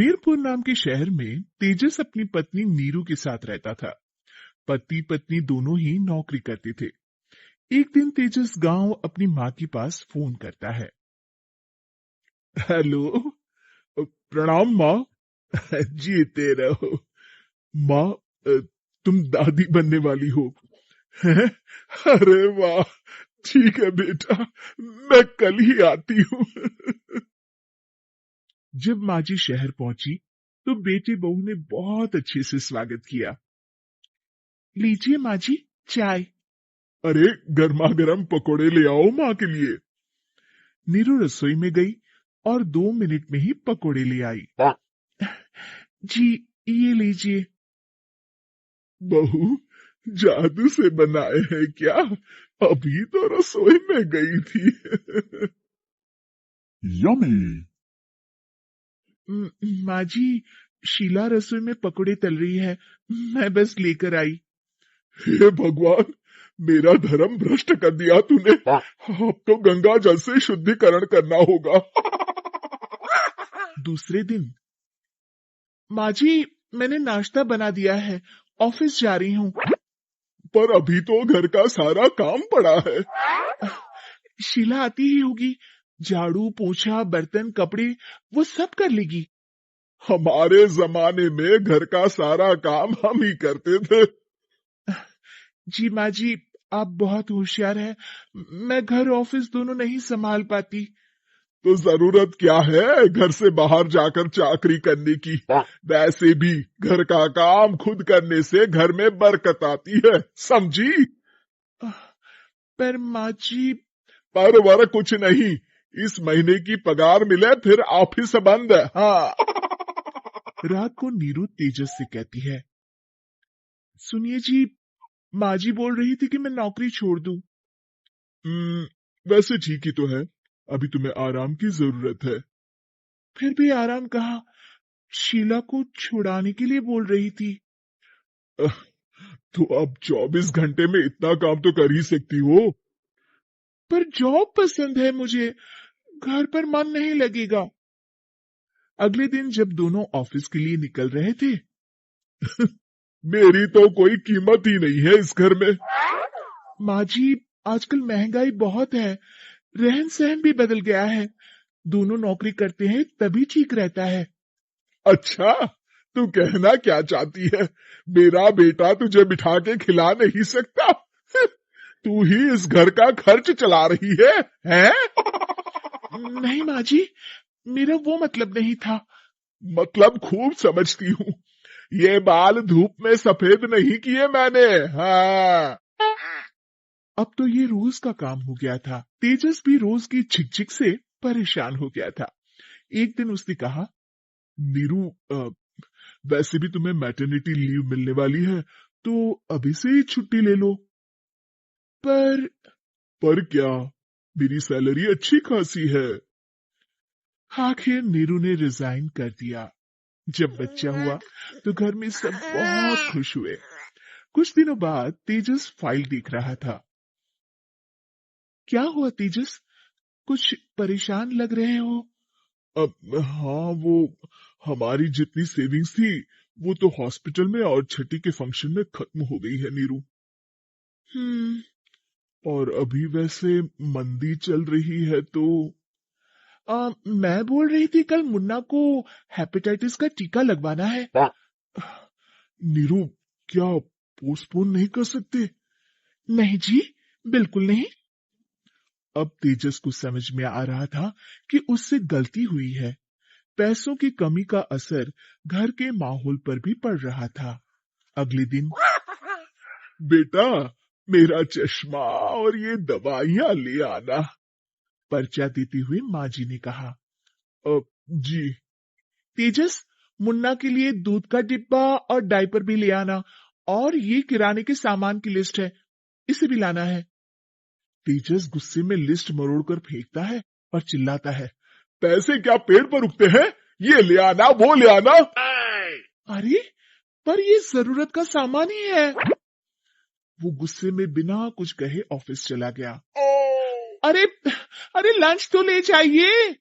मीरपुर नाम के शहर में तेजस अपनी पत्नी नीरू के साथ रहता था। पति पत्नी दोनों ही नौकरी करते थे। एक दिन तेजस गांव अपनी माँ के पास फोन करता है। हेलो, प्रणाम माँ। जीते रहो माँ। तुम दादी बनने वाली हो हैं? अरे वाह, ठीक है बेटा, मैं कल ही आती हूँ। जब माँ जी शहर पहुंची तो बेटे बहू ने बहुत अच्छे से स्वागत किया। लीजिए माँ जी, चाय। अरे गर्मा गर्म पकोड़े ले आओ माँ के लिए। नीरू रसोई में गई और 2 मिनट में ही पकोड़े ले आई। जी, ये लीजिए। बहू, जादू से बनाए हैं क्या? अभी तो रसोई में गई थी। यम्मी। माँ जी, शीला रसोई में पकोड़े तल रही है, मैं बस लेकर आई। हे भगवान, मेरा धर्म भ्रष्ट कर दिया तूने। अब तो गंगा जल से शुद्धिकरण करना होगा। दूसरे दिन, माँ जी, मैंने नाश्ता बना दिया है, ऑफिस जा रही हूँ। पर अभी तो घर का सारा काम पड़ा है। शीला आती ही होगी, झाड़ू पोछा बर्तन कपड़े वो सब कर लेगी। हमारे जमाने में घर का सारा काम हम ही करते थे। जी माँ जी, आप बहुत होशियार हैं, मैं घर ऑफिस दोनों नहीं संभाल पाती। तो जरूरत क्या है घर से बाहर जाकर चाकरी करने की? वैसे भी घर का काम खुद करने से घर में बरकत आती है, समझी? पर माँ जी। पर वर कुछ नहीं, इस महीने की पगार मिले फिर ऑफिस बंद है। हाँ। रात को नीरू तेजस से कहती है, सुनिए जी, माँ जी बोल रही थी कि मैं नौकरी छोड़ दूं। वैसे ठीक ही तो है, अभी तुम्हें आराम की जरूरत है। फिर भी आराम कहाँ, शीला को छुड़ाने के लिए बोल रही थी। तो अब 24 घंटे में इतना काम तो कर ही सकती हो। पर जॉब पसंद है मुझे, घर पर मन नहीं लगेगा। अगले दिन जब दोनों ऑफिस के लिए निकल रहे थे, मेरी तो कोई कीमत ही नहीं है इस घर में। माँ जी, आजकल महंगाई बहुत है, रहन सहन भी बदल गया है, दोनों नौकरी करते हैं तभी ठीक रहता है। अच्छा, तू कहना क्या चाहती है? मेरा बेटा तुझे बिठा के खिला नहीं सकता? तू ही इस घर का खर्च चला रही है, हैं? नहीं माँ जी, मेरा वो मतलब नहीं था। मतलब खूब समझती हूँ, ये बाल धूप में सफेद नहीं किए मैंने। हाँ। अब तो ये रोज का काम हो गया था। तेजस भी रोज की झिकझिक से परेशान हो गया था। एक दिन उसने कहा, नीरू, वैसे भी तुम्हें मैटरनिटी लीव मिलने वाली है, तो अभी से ही छुट्टी ले लो। पर क्या, मेरी सैलरी अच्छी खासी है। आखिर नीरू ने रिजाइन कर दिया। जब बच्चा हुआ तो घर में सब बहुत खुश हुए। कुछ दिनों बाद तेजस फाइल देख रहा था। क्या हुआ तेजस, कुछ परेशान लग रहे हो? अब हाँ, वो हमारी जितनी सेविंग्स थी वो तो हॉस्पिटल में और छठी के फंक्शन में खत्म हो गई है नीरू। और अभी वैसे मंदी चल रही है तो मैं बोल रही थी कल मुन्ना को हेपेटाइटिस का टीका लगवाना है। नीरू, क्या पोस्टपोन नहीं कर सकते? नहीं जी, बिल्कुल नहीं। अब तेजस को समझ में आ रहा था कि उससे गलती हुई है। पैसों की कमी का असर घर के माहौल पर भी पड़ रहा था। अगले दिन, बेटा, मेरा चश्मा और ये दवाइयां ले आना, पर्चा देते हुए माँ जी ने कहा। जी। तेजस, मुन्ना के लिए दूध का डिब्बा और डायपर भी ले आना, और ये किराने के सामान की लिस्ट है, इसे भी लाना है। तेजस गुस्से में लिस्ट मरोड़कर फेंकता है और चिल्लाता है, पैसे क्या पेड़ पर उगते हैं? ये ले आना, वो ले आना। अरे, पर ये जरूरत का सामान ही है। वो गुस्से में बिना कुछ कहे ऑफिस चला गया। अरे अरे, लंच तो ले जाइए।